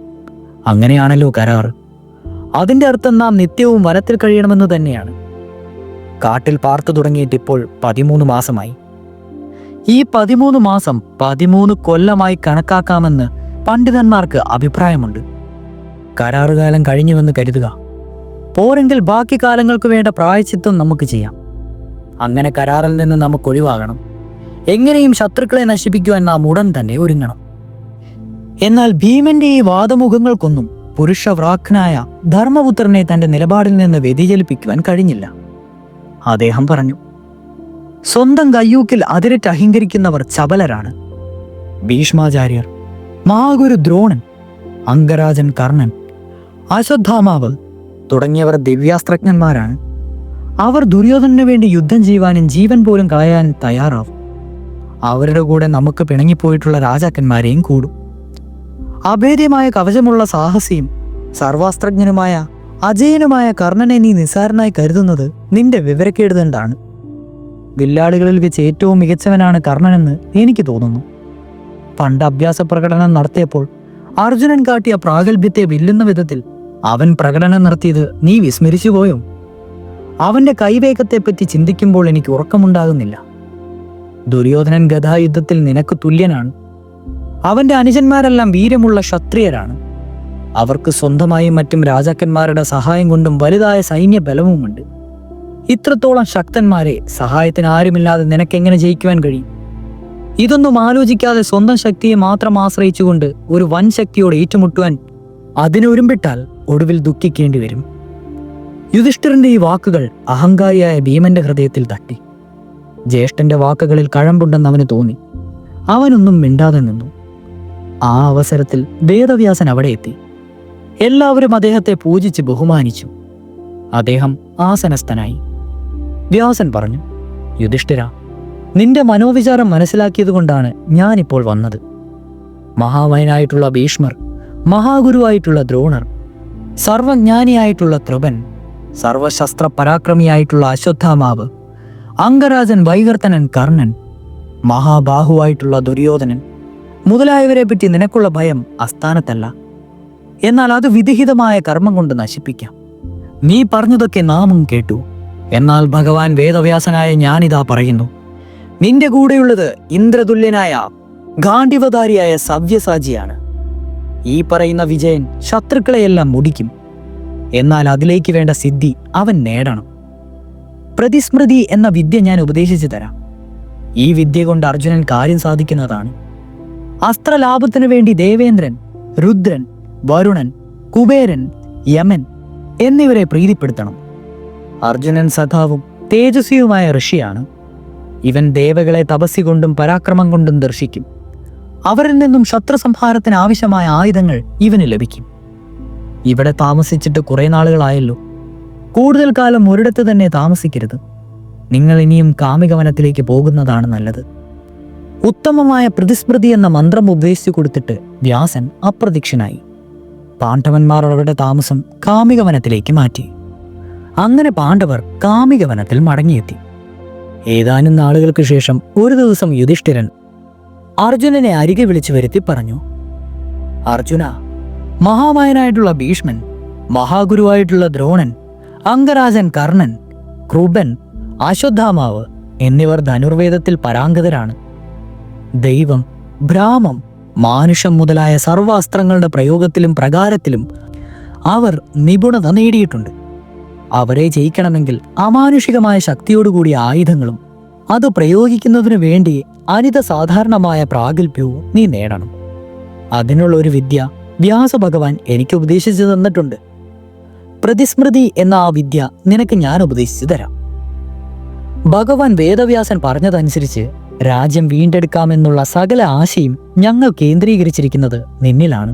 അങ്ങനെയാണല്ലോ കരാറ്. അതിന്റെ അർത്ഥം നാം നിത്യവും വനത്തിൽ കഴിയണമെന്ന് തന്നെയാണ്. കാട്ടിൽ പാർത്തു തുടങ്ങിയിട്ടിപ്പോൾ 13 മാസമായി. ഈ 13 മാസം 13 കൊല്ലമായി കണക്കാക്കാമെന്ന് പണ്ഡിതന്മാർക്ക് അഭിപ്രായമുണ്ട്. കരാറുകാലം കഴിഞ്ഞുവെന്ന് കരുതുക. പോരെങ്കിൽ ബാക്കി കാലങ്ങൾക്ക് വേണ്ട പ്രായശ്ചിത്തം നമുക്ക് ചെയ്യാം. അങ്ങനെ കരാറിൽ നിന്ന് നമുക്ക് ഒഴിവാകണം. എങ്ങനെയും ശത്രുക്കളെ നശിപ്പിക്കുവാൻ നാം ഉടൻ തന്നെ ഒരുങ്ങണം. എന്നാൽ ഭീമന്റെ ഈ വാദമുഖങ്ങൾക്കൊന്നും പുരുഷവ്രാഖ്യനായ ധർമ്മപുത്രനെ തന്റെ നിലപാടിൽ നിന്ന് വ്യതിചലിപ്പിക്കുവാൻ കഴിഞ്ഞില്ല. അദ്ദേഹം പറഞ്ഞു, സ്വന്തം കയ്യൂക്കിൽ അതിരറ്റ് അഹങ്കരിക്കുന്നവർ ചപലരാണ്. ഭീഷ്മാചാര്യർ, മഹാഗുരു ദ്രോണൻ, അംഗരാജൻ കർണൻ, അശ്വത്ഥാമാവ് തുടങ്ങിയവർ ദിവ്യാസ്ത്രജ്ഞന്മാരാണ്. അവർ ദുര്യോധനു വേണ്ടി യുദ്ധം ചെയ്യുവാനും ജീവൻ പോലും കളയാൻ തയ്യാറാവും. അവരുടെ കൂടെ നമുക്ക് പിണങ്ങിപ്പോയിട്ടുള്ള രാജാക്കന്മാരെയും കൂടും. അഭേദ്യമായ കവചമുള്ള സാഹസിയും സർവാസ്ത്രജ്ഞനുമായ അജയനുമായ കർണനെ നീ നിസ്സാരനായി കരുതുന്നത് നിന്റെ വിവരക്കേടുതണ്ടാണ്. വില്ലാളികളിൽ വെച്ച് ഏറ്റവും മികച്ചവനാണ് കർണനെന്ന് എനിക്ക് തോന്നുന്നു. പണ്ട് അഭ്യാസ പ്രകടനം നടത്തിയപ്പോൾ അർജുനൻ കാട്ടിയ പ്രാഗൽഭ്യത്തെ വെല്ലുന്ന വിധത്തിൽ അവൻ പ്രകടനം നടത്തിയത് നീ വിസ്മരിച്ചു പോയോ? അവന്റെ കൈവേഗത്തെപ്പറ്റി ചിന്തിക്കുമ്പോൾ എനിക്ക് ഉറക്കമുണ്ടാകുന്നില്ല. ദുര്യോധനൻ ഗദായുദ്ധത്തിൽ നിനക്ക് തുല്യനാണ്. അവന്റെ അനുജന്മാരെല്ലാം വീര്യമുള്ള ക്ഷത്രിയരാണ്. അവർക്ക് സ്വന്തമായും മറ്റും രാജാക്കന്മാരുടെ സഹായം കൊണ്ടും വലുതായ സൈന്യ ബലവുമുണ്ട്. ഇത്രത്തോളം ശക്തന്മാരെ സഹായത്തിന് ആരുമില്ലാതെ നിനക്കെങ്ങനെ ജയിക്കുവാൻ കഴിയും? ഇതൊന്നും ആലോചിക്കാതെ സ്വന്തം ശക്തിയെ മാത്രം ആശ്രയിച്ചുകൊണ്ട് ഒരു വൻ ശക്തിയോട് ഏറ്റുമുട്ടുവാൻ അതിനൊരുമ്പിട്ടാൽ ഒടുവിൽ ദുഃഖിക്കേണ്ടി വരും. യുധിഷ്ഠിരന്റെ ഈ വാക്കുകൾ അഹങ്കാരിയായ ഭീമന്റെ ഹൃദയത്തിൽ തട്ടി. ജ്യേഷ്ഠന്റെ വാക്കുകളിൽ കഴമ്പുണ്ടെന്ന് അവന് തോന്നി. അവനൊന്നും മിണ്ടാതെ നിന്നു. ആ അവസരത്തിൽ വേദവ്യാസൻ അവിടെ എത്തി. എല്ലാവരും അദ്ദേഹത്തെ പൂജിച്ച് ബഹുമാനിച്ചു. അദ്ദേഹം ആസനസ്ഥനായി. വ്യാസൻ പറഞ്ഞു, യുധിഷ്ഠിര, നിന്റെ മനോവിചാരം മനസ്സിലാക്കിയതുകൊണ്ടാണ് ഞാനിപ്പോൾ വന്നത്. മഹാവയനായിട്ടുള്ള ഭീഷ്മർ, മഹാഗുരുവായിട്ടുള്ള ദ്രോണർ, സർവജ്ഞാനിയായിട്ടുള്ള ത്രിപൻ, സർവശസ്ത്ര പരാക്രമിയായിട്ടുള്ള അശ്വത്ഥാമാവ്, അംഗരാജൻ വൈകർത്തനൻ കർണൻ, മഹാബാഹുവായിട്ടുള്ള ദുര്യോധനൻ മുതലായവരെ പറ്റി നിനക്കുള്ള ഭയം അസ്ഥാനത്തല്ല. എന്നാൽ അത് വിധിഹിതമായ കർമ്മം കൊണ്ട് നശിപ്പിക്കാം. നീ പറഞ്ഞതൊക്കെ നാമും കേട്ടു. എന്നാൽ ഭഗവാൻ വേദവ്യാസനായ ഞാനിതാ പറയുന്നു, നിന്റെ കൂടെയുള്ളത് ഇന്ദ്രതുല്യനായ ഗാണ്ഡിവധാരിയായ സവ്യസാചിയാണ്. ഈ പറയുന്ന വിജയൻ ശത്രുക്കളെയെല്ലാം മുടിക്കും. എന്നാൽ അതിലേക്ക് വേണ്ട സിദ്ധി അവൻ നേടണം. പ്രതിസ്മൃതി എന്ന വിദ്യ ഞാൻ ഉപദേശിച്ചു തരാം. ഈ വിദ്യ കൊണ്ട് അർജുനൻ കാര്യം സാധിക്കുന്നതാണ്. അസ്ത്രലാഭത്തിനു വേണ്ടി ദേവേന്ദ്രൻ, രുദ്രൻ, വരുണൻ, കുബേരൻ, യമൻ എന്നിവരെ പ്രീതിപ്പെടുത്തണം. അർജുനൻ സഖാവും തേജസ്വിയുമായ ഋഷിയാണ്. ഇവൻ ദേവകളെ തപസ്സി കൊണ്ടും പരാക്രമം കൊണ്ടും ദർശിക്കും. അവരിൽ നിന്നും ശത്രു സംഹാരത്തിന് ആവശ്യമായ ആയുധങ്ങൾ ഇവന് ലഭിക്കും. ഇവിടെ താമസിച്ചിട്ട് കുറെ നാളുകളായല്ലോ. കൂടുതൽ കാലം ഒരിടത്ത് തന്നെ താമസിക്കരുത്. നിങ്ങൾ ഇനിയും കാമികവനത്തിലേക്ക് പോകുന്നതാണ് നല്ലത്. ഉത്തമമായ പ്രതിസ്മൃതി എന്ന മന്ത്രം ഉപദേശിച്ചു കൊടുത്തിട്ട് വ്യാസൻ അപ്രത്യക്ഷനായി. പാണ്ഡവന്മാർ അവരുടെ താമസം കാമികവനത്തിലേക്ക് മാറ്റി. അങ്ങനെ പാണ്ഡവർ കാമികവനത്തിൽ മടങ്ങിയെത്തി. ഏതാനും നാളുകൾക്ക് ശേഷം ഒരു ദിവസം യുധിഷ്ഠിരൻ അർജുനനെ അരികെ വിളിച്ചു വരുത്തി പറഞ്ഞു: അർജുന, മഹാമായനായിട്ടുള്ള ഭീഷ്മൻ, മഹാഗുരുവായിട്ടുള്ള ദ്രോണൻ, അംഗരാജൻ കർണൻ, കൃപൻ, അശ്വത്ഥാമാവ് എന്നിവർ ധനുർവേദത്തിൽ പരാംഗതരാണ്. ദൈവം, ബ്രാഹ്മം, മാനുഷം മുതലായ സർവാസ്ത്രങ്ങളുടെ പ്രയോഗത്തിലും പ്രകാരത്തിലും അവർ നിപുണത നേടിയിട്ടുണ്ട്. അവരെ ജയിക്കണമെങ്കിൽ അമാനുഷികമായ ശക്തിയോടുകൂടിയ ആയുധങ്ങളും അത് പ്രയോഗിക്കുന്നതിനു വേണ്ടി അനിത സാധാരണമായ പ്രാഗൽഭ്യവും നീ നേടണം. അതിനുള്ള ഒരു വിദ്യ വ്യാസഭഗവാൻ എനിക്ക് ഉപദേശിച്ചു തന്നിട്ടുണ്ട്. പ്രതിസ്മൃതി എന്ന ആ വിദ്യ നിനക്ക് ഞാൻ ഉപദേശിച്ചു തരാം. ഭഗവാൻ വേദവ്യാസൻ പറഞ്ഞതനുസരിച്ച് രാജ്യം വീണ്ടെടുക്കാമെന്നുള്ള സകല ആശയും ഞങ്ങൾ കേന്ദ്രീകരിച്ചിരിക്കുന്നത് നിന്നിലാണ്.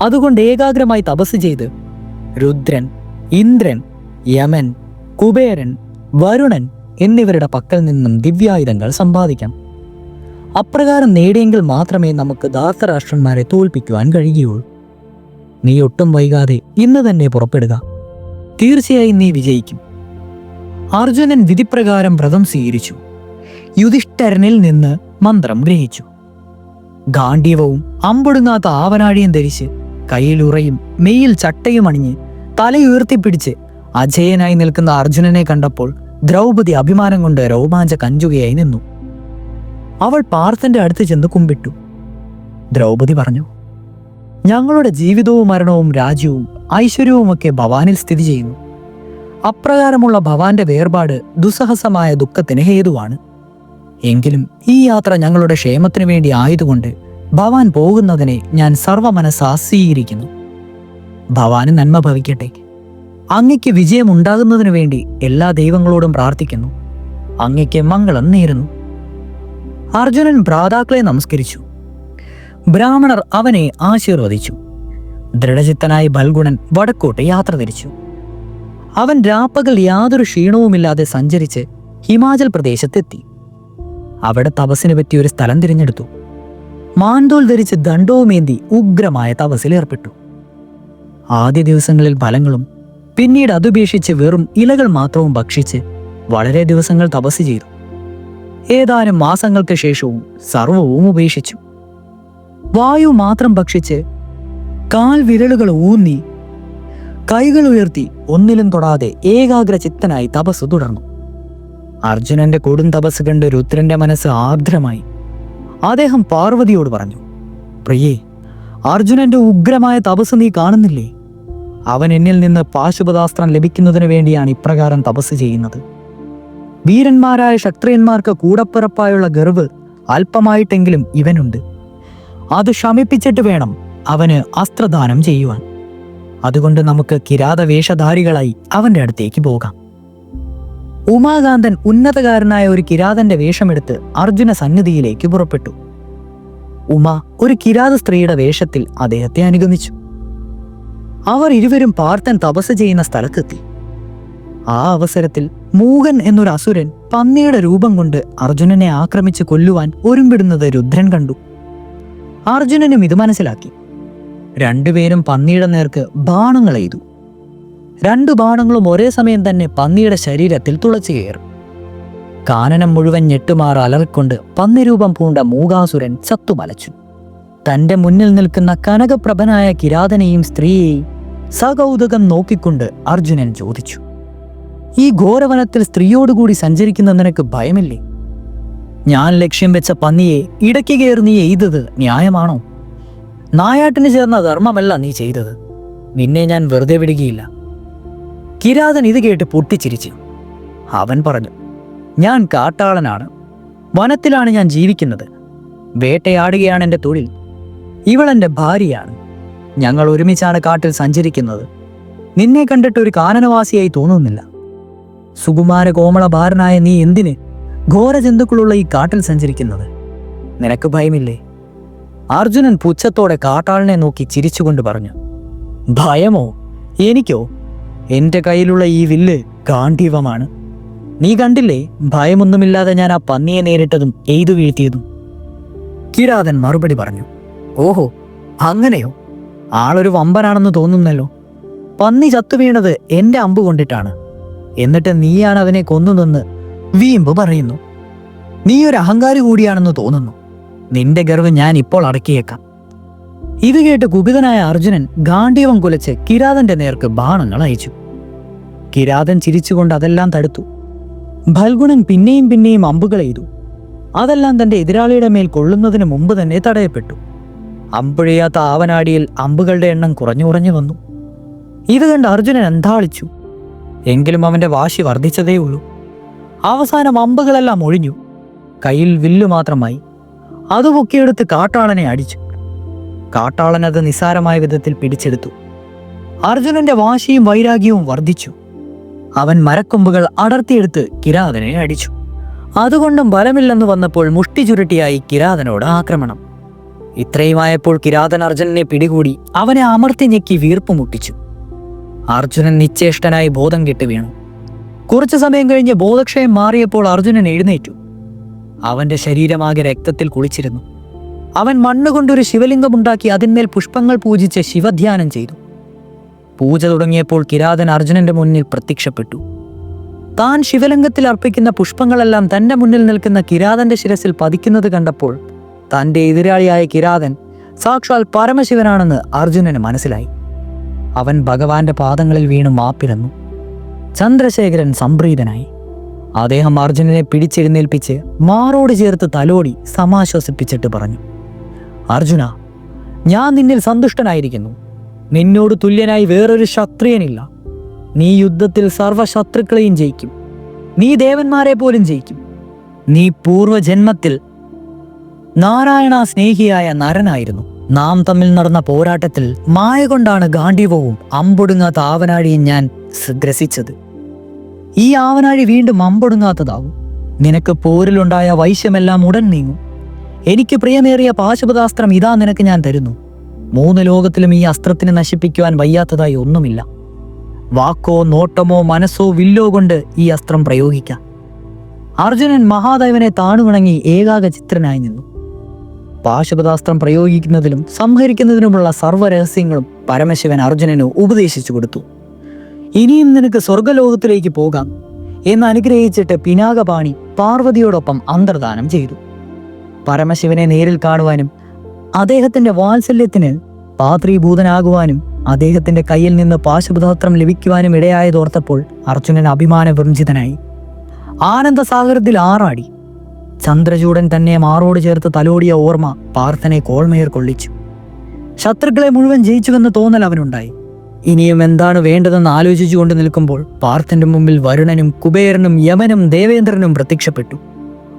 അതുകൊണ്ട് ഏകാഗ്രമായി തപസ് ചെയ്ത് രുദ്രൻ, ഇന്ദ്രൻ, യമൻ, കുബേരൻ, വരുണൻ എന്നിവരുടെ പക്കൽ നിന്നും ദിവ്യായുധങ്ങൾ സമ്പാദിക്കാം. അപ്രകാരം നേടിയെങ്കിൽ മാത്രമേ നമുക്ക് ധാർത്തരാഷ്ട്രന്മാരെ തോൽപ്പിക്കുവാൻ കഴിയുകയുള്ളൂ. നീ ഒട്ടും വൈകാതെ ഇന്ന് തന്നെ പുറപ്പെടുക. തീർച്ചയായും നീ വിജയിക്കും. അർജുനൻ വിധിപ്രകാരം വ്രതം സ്വീകരിച്ചു. യുധിഷ്ഠിരനിൽ നിന്ന് മന്ത്രം ഗ്രഹിച്ചു. ഗാണ്ഡീവവും അമ്പൊടുങ്ങാത്ത ആവനാഴിയും ധരിച്ച് കയ്യിലുറയും മെയ്യിൽ ചട്ടയും അണിഞ്ഞ് തലയുയർത്തിപ്പിടിച്ച് അജയനായി നിൽക്കുന്ന അർജുനനെ കണ്ടപ്പോൾ ദ്രൗപദി അഭിമാനം കൊണ്ട് രോമാഞ്ച കഞ്ചുകയായി നിന്നു. അവൾ പാർത്ഥന്റെ അടുത്ത് ചെന്ന് കുമ്പിട്ടു. ദ്രൗപദി പറഞ്ഞു: ഞങ്ങളുടെ ജീവിതവും മരണവും രാജ്യവും ഐശ്വര്യവുമൊക്കെ ഭവാനിൽ സ്ഥിതി ചെയ്യുന്നു. അപ്രകാരമുള്ള ഭവാന്റെ വേർപാട് ദുസ്സഹസമായ ദുഃഖത്തിന് ഹേതുവാണ്. എങ്കിലും ഈ യാത്ര ഞങ്ങളുടെ ക്ഷേമത്തിനു വേണ്ടി ആയതുകൊണ്ട് ഭവാൻ പോകുന്നതിനെ ഞാൻ സർവമനസ്സാ സ്വീകരിക്കുന്നു. ഭവാന് നന്മ ഭവിക്കട്ടെ. അങ്ങയ്ക്ക് വിജയമുണ്ടാകുന്നതിനു വേണ്ടി എല്ലാ ദൈവങ്ങളോടും പ്രാർത്ഥിക്കുന്നു. അങ്ങയ്ക്ക് മംഗളം നേരുന്നു. അർജുനൻ ഭ്രാതാക്കളെ നമസ്കരിച്ചു. ബ്രാഹ്മണർ അവനെ ആശീർവദിച്ചു. ദൃഢചിത്തനായി ബൽഗുണൻ വടക്കോട്ട് യാത്ര തിരിച്ചു. അവൻ രാപ്പകൽ യാതൊരു ക്ഷീണവുമില്ലാതെ സഞ്ചരിച്ച് ഹിമാചൽ പ്രദേശത്തെത്തി. അവിടെ തപസ്സിന് പറ്റിയ ഒരു സ്ഥലം തിരഞ്ഞെടുത്തു. മാൻതോൽ ധരിച്ച് ദണ്ഡവുമേന്തി ഉഗ്രമായ തപസ്സിലേർപ്പെട്ടു. ആദ്യ ദിവസങ്ങളിൽ ഫലങ്ങളും പിന്നീട് അതുപേക്ഷിച്ച് വെറും ഇലകൾ മാത്രവും ഭക്ഷിച്ച് വളരെ ദിവസങ്ങൾ തപസ് ചെയ്തു. ഏതാനും മാസങ്ങൾക്ക് ശേഷവും സർവവും ഉപേക്ഷിച്ചു. വായു മാത്രം ഭക്ഷിച്ച് കാൽ വിരലുകൾ ഊന്നി കൈകൾ ഉയർത്തി ഒന്നിലും തൊടാതെ ഏകാഗ്ര ചിത്തനായി തപസ് തുടർന്നു. അർജുനന്റെ കൊടും തപസ് കണ്ട് രുദ്രന്റെ മനസ്സ് ആർദ്രമായി. അദ്ദേഹം പാർവതിയോട് പറഞ്ഞു: പ്രിയേ, അർജുനന്റെ ഉഗ്രമായ തപസ് നീ കാണുന്നില്ലേ? അവൻ എന്നിൽ നിന്ന് പാശുപതാസ്ത്രം ലഭിക്കുന്നതിന് വേണ്ടിയാണ് ഇപ്രകാരം തപസ് ചെയ്യുന്നത്. വീരന്മാരായ ക്ഷത്രിയന്മാർക്ക് കൂടപ്പിറപ്പായുള്ള ഗർവ് അല്പമായിട്ടെങ്കിലും ഇവനുണ്ട്. അത് ശമിപ്പിച്ചിട്ട് വേണം അവന് അസ്ത്രദാനം ചെയ്യുവാൻ. അതുകൊണ്ട് നമുക്ക് കിരാത വേഷധാരികളായി അവന്റെ അടുത്തേക്ക് പോകാം. ഉമാകാന്തൻ ഉന്നതകാരനായ ഒരു കിരാതന്റെ വേഷമെടുത്ത് അർജുന സന്നിധിയിലേക്ക് പുറപ്പെട്ടു. ഉമ ഒരു കിരാത സ്ത്രീയുടെ വേഷത്തിൽ അദ്ദേഹത്തെ അനുഗമിച്ചു. അവർ ഇരുവരും പാർത്ഥൻ തപസ് ചെയ്യുന്ന സ്ഥലത്തെത്തി. ആ അവസരത്തിൽ മൂകൻ എന്നൊരു അസുരൻ പന്നിയുടെ രൂപം കൊണ്ട് അർജുനനെ ആക്രമിച്ച് കൊല്ലുവാൻ ഒരുമ്പിടുന്നത് രുദ്രൻ കണ്ടു. അർജുനനും ഇത് മനസ്സിലാക്കി. രണ്ടുപേരും പന്നിയുടെ നേർക്ക് ബാണങ്ങൾ എയ്തു. 2 ബാണങ്ങളും ഒരേ സമയം തന്നെ പന്നിയുടെ ശരീരത്തിൽ തുളച്ചു കയറി. കാനനം മുഴുവൻ ഞെട്ടുമാർ അലറിക്കൊണ്ട് പന്നിരൂപം പൂണ്ട മൂകാസുരൻ ചത്തുമലച്ചു. തന്റെ മുന്നിൽ നിൽക്കുന്ന കനകപ്രഭനായ കിരാതനെയും സ്ത്രീയെയും സകൗതുകം നോക്കിക്കൊണ്ട് അർജുനൻ ചോദിച്ചു: ഈ ഘോരവനത്തിൽ സ്ത്രീയോടുകൂടി സഞ്ചരിക്കുന്ന നിനക്ക് ഭയമില്ലേ? ഞാൻ ലക്ഷ്യം വെച്ച പന്നിയെ ഇടയ്ക്ക് കയറി നീ എയ്തത് ന്യായമാണോ? നായാട്ടിന് ചേർന്ന ധർമ്മമല്ല നീ ചെയ്തത്. നിന്നെ ഞാൻ വെറുതെ വിടുകയില്ല. കിരാതൻ ഇത് കേട്ട് പൊട്ടിച്ചിരിച്ചു. അവൻ പറഞ്ഞു: ഞാൻ കാട്ടാളനാണ്. വനത്തിലാണ് ഞാൻ ജീവിക്കുന്നത്. വേട്ടയാടുകയാണ് എൻ്റെ തൊഴിൽ. ഇവളെൻ്റെ ഭാര്യയാണ്. ഞങ്ങൾ ഒരുമിച്ചാണ് കാട്ടിൽ സഞ്ചരിക്കുന്നത്. നിന്നെ കണ്ടിട്ട് ഒരു കാനനവാസിയായി തോന്നുന്നില്ല. സുകുമാര കോമളഭാരനായ നീ എന്തിന് ഘോരജന്തുക്കളുള്ള ഈ കാട്ടിൽ സഞ്ചരിക്കുന്നത്? നിനക്ക് ഭയമില്ലേ? അർജുനൻ പുച്ഛത്തോടെ കാട്ടാളനെ നോക്കി ചിരിച്ചുകൊണ്ട് പറഞ്ഞു: ഭയമോ? എനിക്കോ? എൻ്റെ കയ്യിലുള്ള ഈ വില്ല് ഗാണ്ഡീവമാണ്. നീ കണ്ടില്ലേ ഭയമൊന്നുമില്ലാതെ ഞാൻ ആ പന്നിയെ നേരിട്ടതും എയ്തു വീഴ്ത്തിയതും? കിരാതൻ മറുപടി പറഞ്ഞു. ഓഹോ, അങ്ങനെയോ? ആളൊരു വമ്പനാണെന്ന് തോന്നുന്നല്ലോ. പന്നി ചത്തുവീണത് എന്റെ അമ്പ് കൊണ്ടിട്ടാണ്. എന്നിട്ട് നീയാണ് അവനെ കൊന്നുവെന്ന് വീമ്പ് പറയുന്നു. നീ ഒരു അഹങ്കാരി കൂടിയാണെന്ന് തോന്നുന്നു. നിന്റെ ഗർവ് ഞാൻ ഇപ്പോൾ അടക്കിയേക്കാം. ഇത് കേട്ട് കുപിതനായ അർജുനൻ ഗാണ്ഡീവം കുലച്ച് കിരാതന്റെ നേർക്ക് ബാണങ്ങൾ അയച്ചു. കിരാതൻ ചിരിച്ചുകൊണ്ട് അതെല്ലാം തടുത്തു. ഫൽഗുണൻ പിന്നെയും പിന്നെയും അമ്പുകൾ എയ്തു. അതെല്ലാം തന്റെ എതിരാളിയുടെ മേൽ കൊള്ളുന്നതിന് മുമ്പ് തന്നെ തടയപ്പെട്ടു. അമ്പുഴയാത്ത ആവനാടിയിൽ അമ്പുകളുടെ എണ്ണം കുറഞ്ഞു കുറഞ്ഞു വന്നു. ഇത് കണ്ട് അർജുനൻ അന്താളിച്ചു. എങ്കിലും അവന്റെ വാശി വർദ്ധിച്ചതേയുള്ളൂ. അവസാനം അമ്പുകളെല്ലാം ഒഴിഞ്ഞു. കയ്യിൽ വില്ലു മാത്രമായി. അത് പൊക്കിയെടുത്ത് കാട്ടാളനെ അടിച്ചു. കാട്ടാളൻ അത് നിസ്സാരമായ വിധത്തിൽ പിടിച്ചെടുത്തു. അർജുനന്റെ വാശിയും വൈരാഗ്യവും വർദ്ധിച്ചു. അവൻ മരക്കൊമ്പുകൾ അടർത്തിയെടുത്ത് കിരാതനെ അടിച്ചു. അതുകൊണ്ടും ബലമില്ലെന്ന് വന്നപ്പോൾ മുഷ്ടി ചുരുട്ടിയായി കിരാതനോട് ആക്രമണം. ഇത്രയുമായപ്പോൾ കിരാതൻ അർജുനനെ പിടികൂടി അവനെ അമർത്തി ഞെക്കി വീർപ്പ് മുട്ടിച്ചു. അർജുനൻ നിശ്ചേഷ്ടനായി ബോധം കെട്ട് വീണു. കുറച്ചു സമയം കഴിഞ്ഞ് ബോധക്ഷയം മാറിയപ്പോൾ അർജുനൻ എഴുന്നേറ്റു. അവന്റെ ശരീരമാകെ രക്തത്തിൽ കുളിച്ചിരുന്നു. അവൻ മണ്ണുകൊണ്ടൊരു ശിവലിംഗമുണ്ടാക്കി അതിന്മേൽ പുഷ്പങ്ങൾ പൂജിച്ച് ശിവധ്യാനം ചെയ്തു. പൂജ തുടങ്ങിയപ്പോൾ കിരാതൻ അർജുനന്റെ മുന്നിൽ പ്രത്യക്ഷപ്പെട്ടു. താൻ ശിവലിംഗത്തിൽ അർപ്പിക്കുന്ന പുഷ്പങ്ങളെല്ലാം തന്റെ മുന്നിൽ നിൽക്കുന്ന കിരാതന്റെ ശിരസിൽ പതിക്കുന്നത് കണ്ടപ്പോൾ തന്റെ എതിരാളിയായ കിരാതൻ സാക്ഷാൽ പരമശിവനാണെന്ന് അർജുനന് മനസ്സിലായി. അവൻ ഭഗവാന്റെ പാദങ്ങളിൽ വീണ് മാപ്പിരന്നു. ചന്ദ്രശേഖരൻ സംപ്രീതനായി. അദ്ദേഹം അർജുനനെ പിടിച്ചെഴുന്നേൽപ്പിച്ച് മാറോട് ചേർത്ത് തലോടി സമാശ്വസിപ്പിച്ചിട്ട് പറഞ്ഞു, അർജുന, ഞാൻ നിന്നിൽ സന്തുഷ്ടനായിരിക്കുന്നു. നിന്നോട് തുല്യനായി വേറൊരു ക്ഷത്രിയനില്ല. നീ യുദ്ധത്തിൽ സർവശത്രുക്കളെയും ജയിക്കും. നീ ദേവന്മാരെ പോലും ജയിക്കും. നീ പൂർവജന്മത്തിൽ നാരായണ സ്നേഹിയായ നരനായിരുന്നു. നാം തമ്മിൽ നടന്ന പോരാട്ടത്തിൽ മായ കൊണ്ടാണ് ഗാണ്ഡീവവും അമ്പൊടുങ്ങാത്ത ആവനാഴിയും ഞാൻ ഗ്രസിച്ചത്. ഈ ആവനാഴി വീണ്ടും അമ്പൊടുങ്ങാത്തതാവും. നിനക്ക് പോരിലുണ്ടായ വൈശ്യമെല്ലാം ഉടൻ നീങ്ങും. എനിക്ക് പ്രിയമേറിയ പാശുപതാസ്ത്രം ഇതാ നിനക്ക് ഞാൻ തരുന്നു. 3 ലോകത്തിലും ഈ അസ്ത്രത്തിന് നശിപ്പിക്കുവാൻ വയ്യാത്തതായി ഒന്നുമില്ല. വാക്കോ നോട്ടമോ മനസ്സോ വില്ലോ കൊണ്ട് ഈ അസ്ത്രം പ്രയോഗിക്കാം. അർജുനൻ മഹാദേവനെ താണുവണങ്ങി ഏകാഗ ചിത്രനായി നിന്നു. പാശുപതാസ്ത്രം പ്രയോഗിക്കുന്നതിലും സംഹരിക്കുന്നതിനുമുള്ള സർവ്വരഹസ്യങ്ങളും പരമശിവൻ അർജുനന് ഉപദേശിച്ചു കൊടുത്തു. ഇനിയും നിനക്ക് സ്വർഗലോകത്തിലേക്ക് പോകാം എന്ന് അനുഗ്രഹിച്ചിട്ട് പിനാകപാണി പാർവതിയോടൊപ്പം അന്തർദാനം ചെയ്തു. പരമശിവനെ നേരിൽ കാണുവാനും അദ്ദേഹത്തിന്റെ വാത്സല്യത്തിന് പാത്രീഭൂതനാകുവാനും അദ്ദേഹത്തിന്റെ കയ്യിൽ നിന്ന് പാശുപതാസ്ത്രം ലഭിക്കുവാനും ഇടയായതോർത്തപ്പോൾ അർജുനൻ അഭിമാനവൃഞ്ചിതനായി. ആനന്ദസാഗരത്തിൽ ആറാടി. ചന്ദ്രചൂടൻ തന്നെ മാറോട് ചേർത്ത് തലോടിയ ഓർമ്മ പാർത്ഥനെ കോൾമേർ കൊള്ളിച്ചു. ശത്രുക്കളെ മുഴുവൻ ജയിച്ചുവെന്ന് തോന്നൽ അവനുണ്ടായി. ഇനിയും എന്താണ് വേണ്ടതെന്ന് ആലോചിച്ചുകൊണ്ട് നിൽക്കുമ്പോൾ പാർത്ഥന്റെ മുമ്പിൽ വരുണനും കുബേരനും യമനും ദേവേന്ദ്രനും പ്രത്യക്ഷപ്പെട്ടു.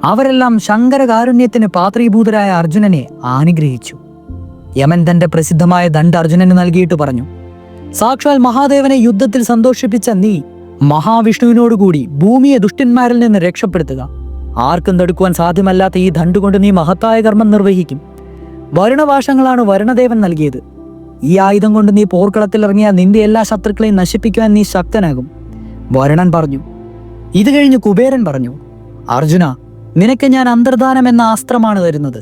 അവരെല്ലാം ശങ്കരകാരുണ്യത്തിന് പാത്രീഭൂതരായ അർജുനനെ അനുഗ്രഹിച്ചു. യമൻ തന്റെ പ്രസിദ്ധമായ ദണ്ഡ് അർജുനന് നൽകിയിട്ട് പറഞ്ഞു, സാക്ഷാൽ മഹാദേവനെ യുദ്ധത്തിൽ സന്തോഷിപ്പിച്ച നീ മഹാവിഷ്ണുവിനോടുകൂടി ഭൂമിയെ ദുഷ്ടന്മാരിൽ നിന്ന് രക്ഷപ്പെടുത്തുക. ആർക്കും തടുക്കുവാൻ സാധ്യമല്ലാത്ത ഈ ദണ്ഡുകൊണ്ട് നീ മഹത്തായ കർമ്മം നിർവഹിക്കും. വരുണഭാഷങ്ങളാണ് വരുണദേവൻ നൽകിയത്. ഈ ആയുധം കൊണ്ട് നീ പോർക്കളത്തിൽ ഇറങ്ങിയ നിന്റെ എല്ലാ ശത്രുക്കളെയും നശിപ്പിക്കുവാൻ നീ ശക്തനാകും. വരുണൻ പറഞ്ഞു. ഇത് കഴിഞ്ഞ് കുബേരൻ പറഞ്ഞു, അർജുന, നിനക്ക് ഞാൻ അന്തർദാനം എന്ന അസ്ത്രമാണ് തരുന്നത്.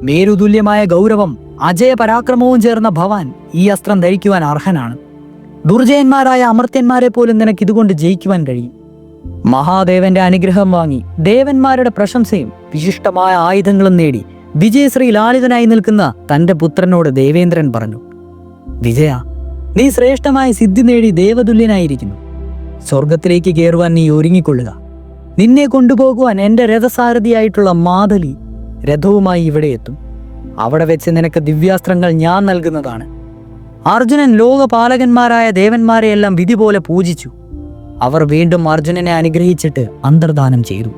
മേരുതുല്യമായ ഗൗരവം അജയ പരാക്രമവും ചേർന്ന ഭവാൻ ഈ അസ്ത്രം ധരിക്കുവാൻ അർഹനാണ്. ദുർജയന്മാരായ അമർത്യന്മാരെ പോലും നിനക്ക് ഇതുകൊണ്ട് ജയിക്കുവാൻ കഴിയും. മഹാദേവന്റെ അനുഗ്രഹം വാങ്ങി ദേവന്മാരുടെ പ്രശംസയും വിശിഷ്ടമായ ആയുധങ്ങളും നേടി വിജയശ്രീ ലാളിതനായി നിൽക്കുന്ന തന്റെ പുത്രനോട് ദേവേന്ദ്രൻ പറഞ്ഞു, വിജയ, നീ ശ്രേഷ്ഠമായ സിദ്ധി നേടി ദേവതുല്യനായിരിക്കുന്നു. സ്വർഗത്തിലേക്ക് കയറുവാൻ നീ ഒരുങ്ങിക്കൊള്ളുക. നിന്നെ കൊണ്ടുപോകുവാൻ എൻ്റെ രഥസാരഥിയായിട്ടുള്ള മാതലി രഥവുമായി ഇവിടെ എത്തും. അവിടെ വെച്ച് നിനക്ക് ദിവ്യാസ്ത്രങ്ങൾ ഞാൻ നൽകുന്നതാണ്. അർജുനൻ ലോകപാലകന്മാരായ ദേവന്മാരെയെല്ലാം വിധി പോലെ പൂജിച്ചു. അവർ വീണ്ടും അർജുനനെ അനുഗ്രഹിച്ചിട്ട് അന്തർദാനം ചെയ്തു.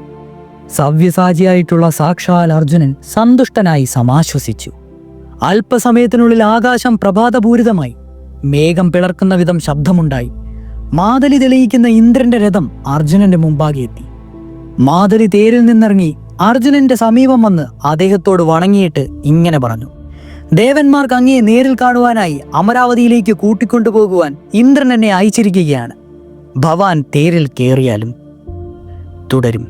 സവ്യസാചിയായിട്ടുള്ള സാക്ഷാൽ അർജുനൻ സന്തുഷ്ടനായി സമാശ്വസിച്ചു. അല്പസമയത്തിനുള്ളിൽ ആകാശം പ്രഭാതപൂരിതമായി. മേഘം പിളർക്കുന്ന വിധം ശബ്ദമുണ്ടായി. മാതലി തെളിയിക്കുന്ന ഇന്ദ്രന്റെ രഥം അർജുനന്റെ മുമ്പാകെ എത്തി. മാതലി തേരിൽ നിന്നിറങ്ങി അർജുനന്റെ സമീപം വന്ന് അദ്ദേഹത്തോട് വണങ്ങിയിട്ട് ഇങ്ങനെ പറഞ്ഞു, ദേവന്മാർക്ക് അങ്ങയെ നേരിൽ കാണുവാനായി അമരാവതിയിലേക്ക് കൂട്ടിക്കൊണ്ടുപോകുവാൻ ഇന്ദ്രൻ എന്നെ അയച്ചിരിക്കുകയാണ്. ഭവാൻ തേരിൽ കയറിയാലും. തുടരും.